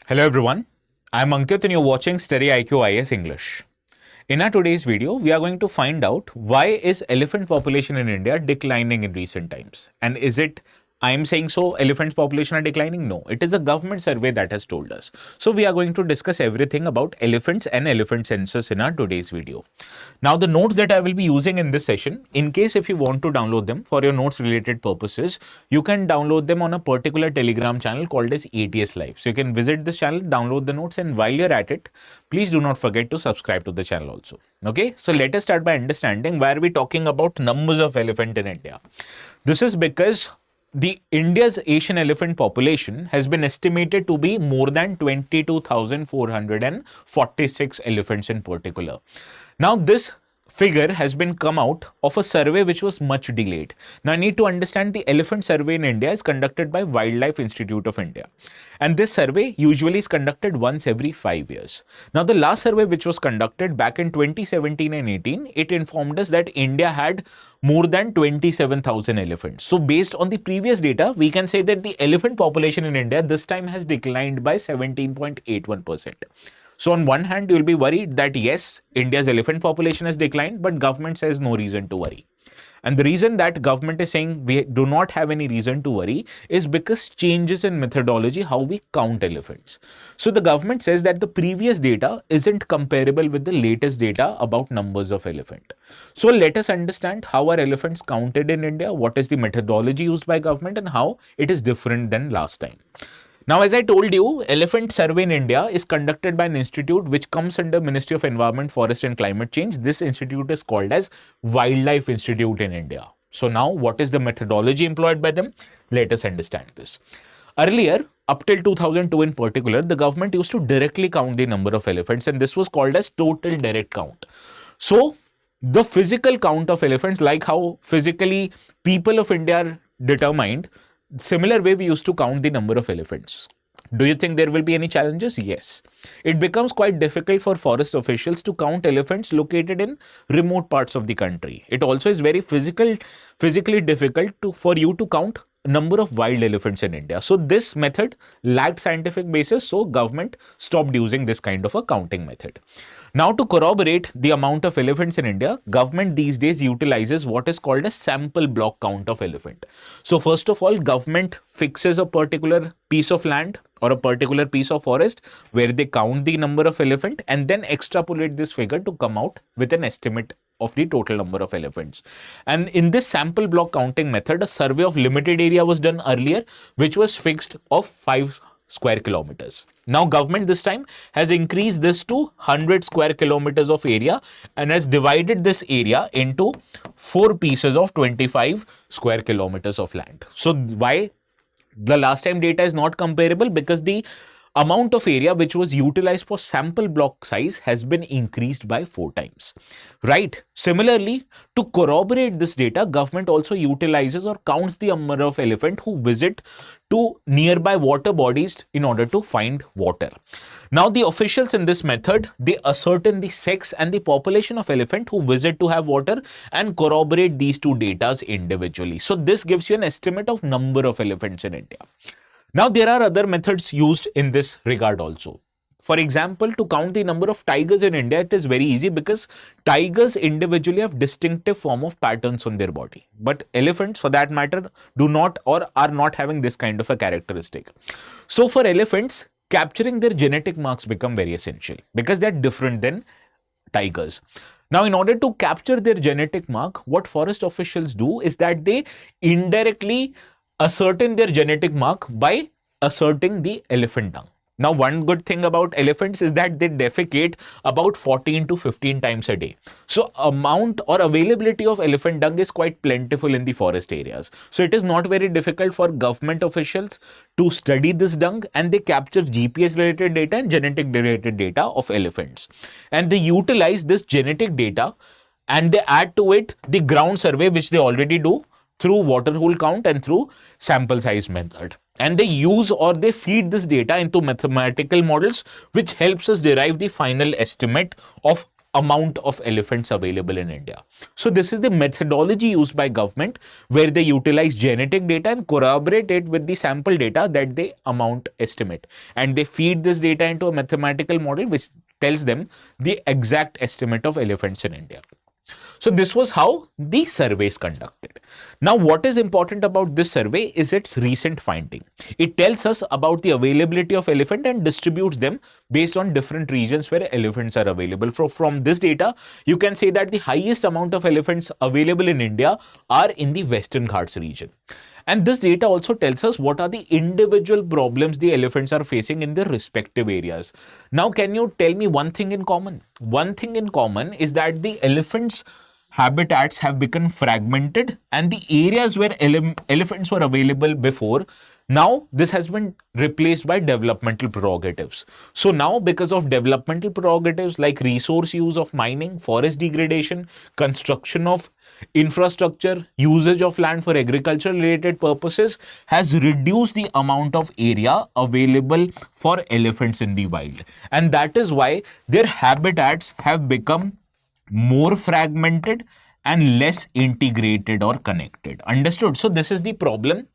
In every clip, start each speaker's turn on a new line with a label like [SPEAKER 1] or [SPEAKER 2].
[SPEAKER 1] Hello everyone, I'm Ankit and you're watching StudyIQ IAS English. In our today's video, we are going to find out why is elephant population in India declining in recent times. And is it, I am saying so, elephant population are declining? No, it is a government survey that has told us. So we are going to discuss everything about elephants and elephant census in our today's video. Now the notes that I will be using in this session, in case if you want to download them for your notes related purposes, you can download them on a particular Telegram channel called as ATS Live. So you can visit this channel, download the notes, and while you're at it, please do not forget to subscribe to the channel also. Okay, so let us start by understanding why are we talking about numbers of elephant in India. This is because the India's Asian elephant population has been estimated to be more than 22,446 elephants in particular. Now this figure has been come out of a survey which was much delayed. Now I need to understand the elephant survey in India is conducted by Wildlife Institute of India. And this survey usually is conducted once every 5 years. Now the last survey which was conducted back in 2017 and 18, it informed us that India had more than 27,000 elephants. So based on the previous data, we can say that the elephant population in India this time has declined by 17.81%. So on one hand, you will be worried that yes, India's elephant population has declined, but government says no reason to worry. And the reason that government is saying we do not have any reason to worry is because changes in methodology, how we count elephants. So the government says that the previous data isn't comparable with the latest data about numbers of elephant. So let us understand how are elephants counted in India, what is the methodology used by government and how it is different than last time. Now, as I told you, elephant survey in India is conducted by an institute which comes under Ministry of Environment, Forest and Climate Change. This institute is called as Wildlife Institute in India. So now what is the methodology employed by them? Let us understand this. Earlier, up till 2002 in particular, the government used to directly count the number of elephants and this was called as total direct count. So the physical count of elephants, like how physically people of India are determined, similar way we used to count the number of elephants. Do you think there will be any challenges? Yes. It becomes quite difficult for forest officials to count elephants located in remote parts of the country. It also is very physically difficult for you to count number of wild elephants in India. So this method lacked scientific basis, so government stopped using this kind of a counting method. Now to corroborate the amount of elephants in India, government these days utilizes what is called a sample block count of elephant. So first of all, government fixes a particular piece of land or a particular piece of forest where they count the number of elephant and then extrapolate this figure to come out with an estimate of the total number of elephants. And in this sample block counting method, a survey of limited area was done earlier, which was fixed of 5 square kilometers. Now government this time has increased this to 100 square kilometers of area and has divided this area into 4 pieces of 25 square kilometers of land. So why the last time data is not comparable? Because the amount of area which was utilized for sample block size has been increased by 4 times, right? Similarly, to corroborate this data, government also utilizes or counts the number of elephant who visit to nearby water bodies in order to find water. Now, the officials in this method, they ascertain the sex and the population of elephant who visit to have water and corroborate these two data individually. So this gives you an estimate of number of elephants in India. Now, there are other methods used in this regard also. For example, to count the number of tigers in India, it is very easy because tigers individually have distinctive form of patterns on their body. But elephants, for that matter, do not or are not having this kind of a characteristic. So for elephants, capturing their genetic marks become very essential because they are different than tigers. Now, in order to capture their genetic mark, what forest officials do is that they indirectly ascertain their genetic mark by asserting the elephant dung. Now, one good thing about elephants is that they defecate about 14 to 15 times a day. So, amount or availability of elephant dung is quite plentiful in the forest areas. So, it is not very difficult for government officials to study this dung and they capture GPS related data and genetic related data of elephants. And they utilize this genetic data and they add to it the ground survey which they already do through Waterhole count and through sample size method. And they use or they feed this data into mathematical models which helps us derive the final estimate of amount of elephants available in India. So this is the methodology used by government, where they utilize genetic data and corroborate it with the sample data that they amount estimate. And they feed this data into a mathematical model which tells them the exact estimate of elephants in India. So this was how the survey is conducted. Now, what is important about this survey is its recent finding. It tells us about the availability of elephant and distributes them based on different regions where elephants are available. From this data, you can say that the highest amount of elephants available in India are in the Western Ghats region. And this data also tells us what are the individual problems the elephants are facing in their respective areas. Now, can you tell me one thing in common? One thing in common is that the elephants' habitats have become fragmented, and the areas where elephants were available before, now this has been replaced by developmental prerogatives. So now, because of developmental prerogatives like resource use of mining, forest degradation, construction of infrastructure, usage of land for agricultural related purposes, has reduced the amount of area available for elephants in the wild. And that is why their habitats have become more fragmented and less integrated or connected. Understood? So this is the problem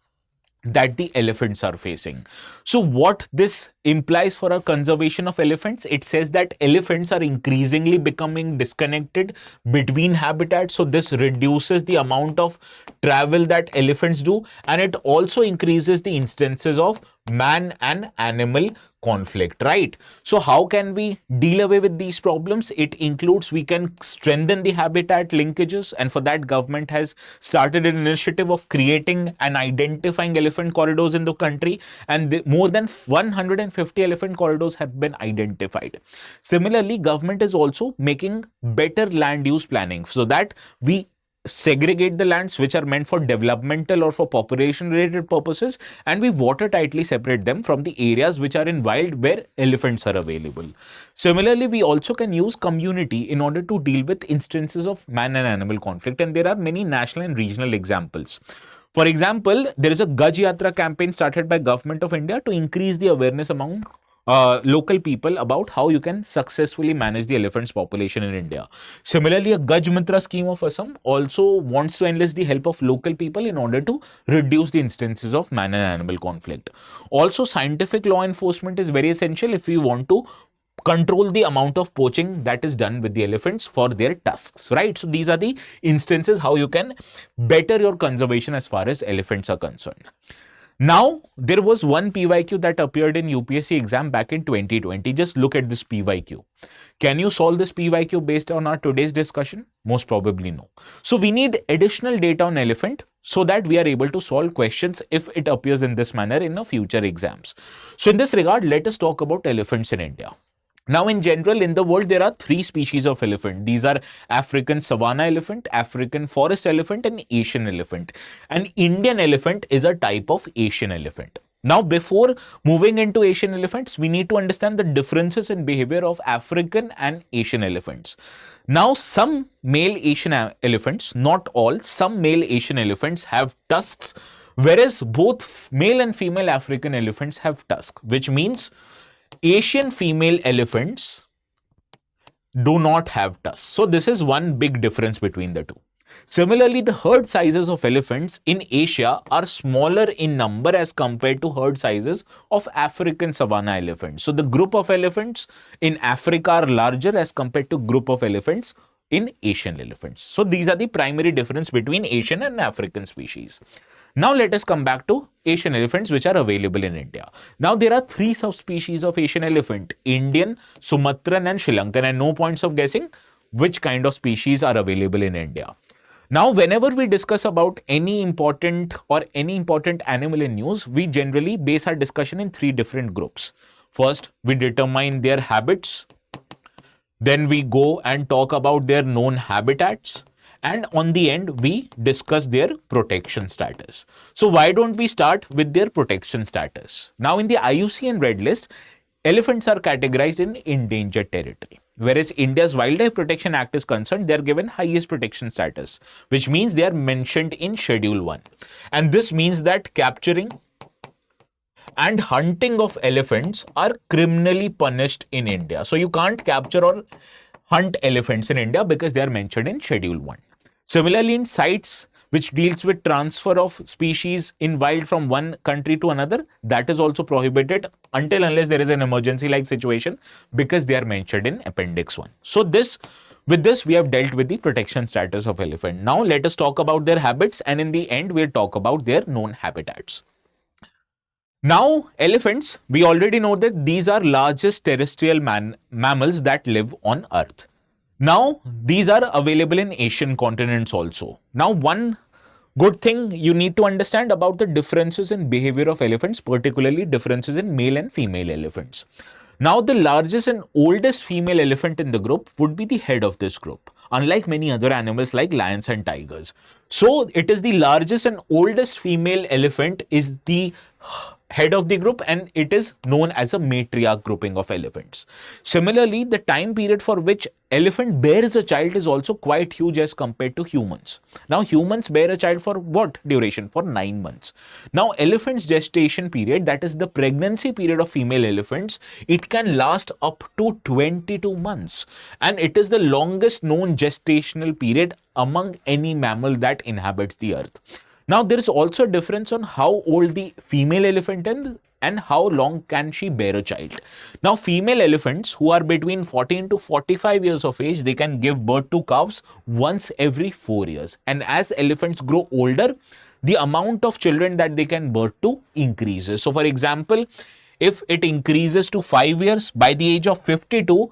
[SPEAKER 1] that the elephants are facing. So what this implies for our conservation of elephants, it says that elephants are increasingly becoming disconnected between habitats. So this reduces the amount of travel that elephants do, and it also increases the instances of man and animal conflict, right? So how can we deal away with these problems? It includes, we can strengthen the habitat linkages, and for that government has started an initiative of creating and identifying elephant corridors in the country, and more than 150 elephant corridors have been identified. Similarly, government is also making better land use planning so that we segregate the lands which are meant for developmental or for population related purposes, and we water tightly separate them from the areas which are in wild where elephants are available. Similarly, we also can use community in order to deal with instances of man and animal conflict, and there are many national and regional examples. For example, there is a Gaj Yatra campaign started by Government of India to increase the awareness among local people about how you can successfully manage the elephants population in India. Similarly, a Gaj Mitra scheme of Assam also wants to enlist the help of local people in order to reduce the instances of man and animal conflict. Also, scientific law enforcement is very essential if we want to control the amount of poaching that is done with the elephants for their tusks, right? So these are the instances how you can better your conservation as far as elephants are concerned. Now, there was one PYQ that appeared in UPSC exam back in 2020. Just look at this PYQ. Can you solve this PYQ based on our today's discussion? Most probably no. So we need additional data on elephant so that we are able to solve questions if it appears in this manner in a future exams. So in this regard, let us talk about elephants in India. Now, in general, in the world, there are three species of elephant. These are African savanna elephant, African forest elephant, and Asian elephant. An Indian elephant is a type of Asian elephant. Now, before moving into Asian elephants, we need to understand the differences in behavior of African and Asian elephants. Now, some male Asian elephants, not all, some male Asian elephants have tusks, whereas both male and female African elephants have tusks, which means Asian female elephants do not have tusks. So this is one big difference between the two. Similarly, the herd sizes of elephants in Asia are smaller in number as compared to herd sizes of African savanna elephants. So the group of elephants in Africa are larger as compared to group of elephants in Asian elephants. So these are the primary difference between Asian and African species. Now let us come back to Asian elephants which are available in India. Now there are three subspecies of Asian elephant: Indian, Sumatran and Sri Lankan, and no points of guessing which kind of species are available in India. Now whenever we discuss about any important animal in news, we generally base our discussion in three different groups. First, we determine their habits. Then we go and talk about their known habitats. And on the end, we discuss their protection status. So why don't we start with their protection status? Now in the IUCN Red List, elephants are categorized in endangered territory. Whereas India's Wildlife Protection Act is concerned, they are given highest protection status, which means they are mentioned in Schedule 1. And this means that capturing and hunting of elephants are criminally punished in India. So you can't capture or hunt elephants in India because they are mentioned in Schedule 1. Similarly, in CITES, which deals with transfer of species in wild from one country to another, that is also prohibited until unless there is an emergency like situation, because they are mentioned in Appendix 1. So with this, we have dealt with the protection status of elephant. Now let us talk about their habits, and in the end, we'll talk about their known habitats. Now, elephants, we already know that these are largest terrestrial mammals that live on Earth. Now, these are available in Asian continents also. Now, one good thing you need to understand about the differences in behavior of elephants, particularly differences in male and female elephants. Now, the largest and oldest female elephant in the group would be the head of this group, unlike many other animals like lions and tigers. So, it is the largest and oldest female elephant is the head of the group, and it is known as a matriarch grouping of elephants. Similarly, the time period for which elephant bears a child is also quite huge as compared to humans. Now, humans bear a child for what duration? For 9 months. Now, elephant's gestation period, that is the pregnancy period of female elephants, it can last up to 22 months. And it is the longest known gestational period among any mammal that inhabits the earth. Now, there is also a difference on how old the female elephant is and how long can she bear a child. Now, female elephants who are between 14 to 45 years of age, they can give birth to calves once every 4 years. And as elephants grow older, the amount of children that they can birth to increases. So, for example, if it increases to 5 years, by the age of 52,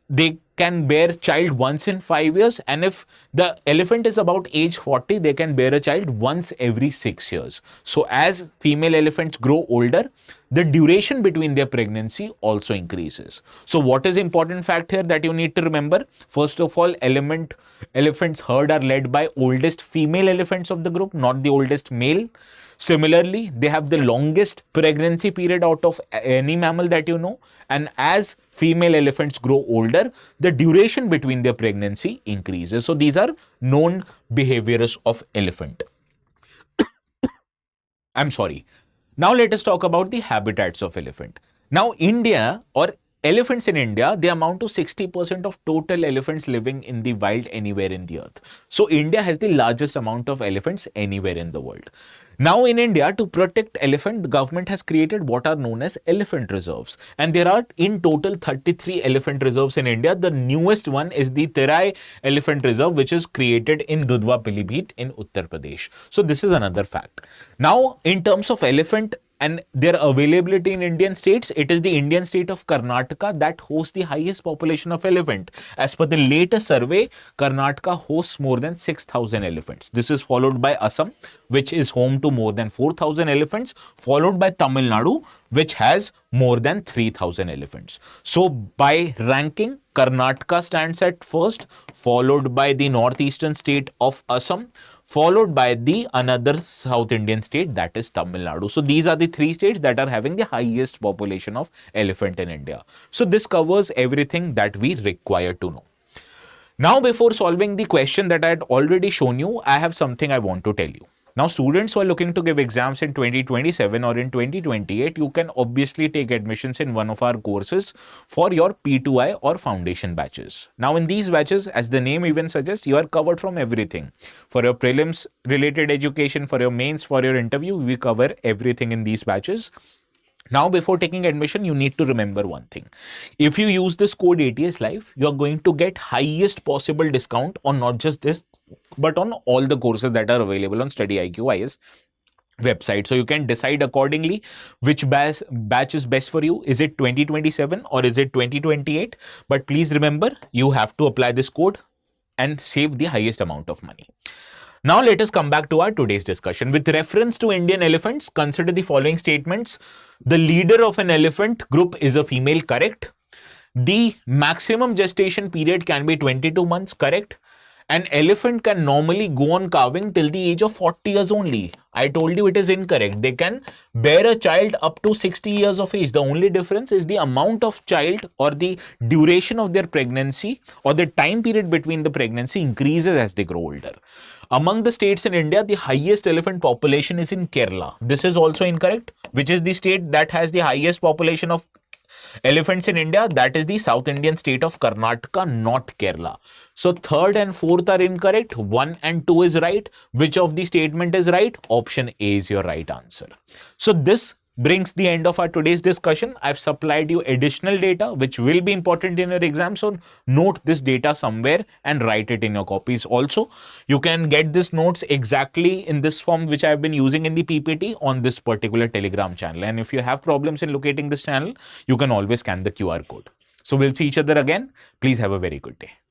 [SPEAKER 1] they can bear child once in 5 years, and if the elephant is about age 40, they can bear a child once every 6 years. So as female elephants grow older, the duration between their pregnancy also increases. So what is important fact here that you need to remember? First of all, elephants herd are led by oldest female elephants of the group, not the oldest male. Similarly, they have the longest pregnancy period out of any mammal that you know, and as female elephants grow older, the duration between their pregnancy increases. So these are known behaviors of elephant. I'm sorry. Now let us talk about the habitats of elephant. Now elephants in India, they amount to 60% of total elephants living in the wild anywhere in the earth. So India has the largest amount of elephants anywhere in the world. Now in India, to protect elephant, the government has created what are known as elephant reserves. And there are in total 33 elephant reserves in India. The newest one is the Terai Elephant Reserve, which is created in Dudhwa Pilibhit in Uttar Pradesh. So this is another fact. Now in terms of elephant and their availability in Indian states, it is the Indian state of Karnataka that hosts the highest population of elephant. As per the latest survey, Karnataka hosts more than 6,000 elephants. This is followed by Assam, which is home to more than 4,000 elephants, followed by Tamil Nadu, which has more than 3,000 elephants. So by ranking, Karnataka stands at first, followed by the northeastern state of Assam, followed by the another South Indian state, that is Tamil Nadu. So these are the three states that are having the highest population of elephant in India. So this covers everything that we require to know. Now, before solving the question that I had already shown you, I have something I want to tell you. Now, students who are looking to give exams in 2027 or in 2028, you can obviously take admissions in one of our courses for your P2I or foundation batches. Now, in these batches, as the name even suggests, you are covered from everything. For your prelims related education, for your mains, for your interview, we cover everything in these batches. Now, before taking admission, you need to remember one thing. If you use this code ATS Live, you are going to get highest possible discount on not just this, but on all the courses that are available on StudyIQ IAS website. So you can decide accordingly which batch is best for you. Is it 2027 or is it 2028? But please remember, you have to apply this code and save the highest amount of money. Now let us come back to our today's discussion. With reference to Indian elephants, consider the following statements. The leader of an elephant group is a female, correct? The maximum gestation period can be 22 months, correct? An elephant can normally go on calving till the age of 40 years only. I told you it is incorrect. They can bear a child up to 60 years of age. The only difference is the amount of child or the duration of their pregnancy or the time period between the pregnancy increases as they grow older. Among the states in India, the highest elephant population is in Kerala. This is also incorrect. Which is the state that has the highest population of Elephants in India, that is the South Indian state of Karnataka, not Kerala. So third and fourth are incorrect. 1 and 2 is right. Which of the statement is right? Option A is your right answer. So this brings the end of our today's discussion. I've supplied you additional data which will be important in your exam. So note this data somewhere and write it in your copies. Also, you can get this notes exactly in this form which I've been using in the PPT on this particular Telegram channel. And if you have problems in locating this channel, you can always scan the QR code. So we'll see each other again. Please have a very good day.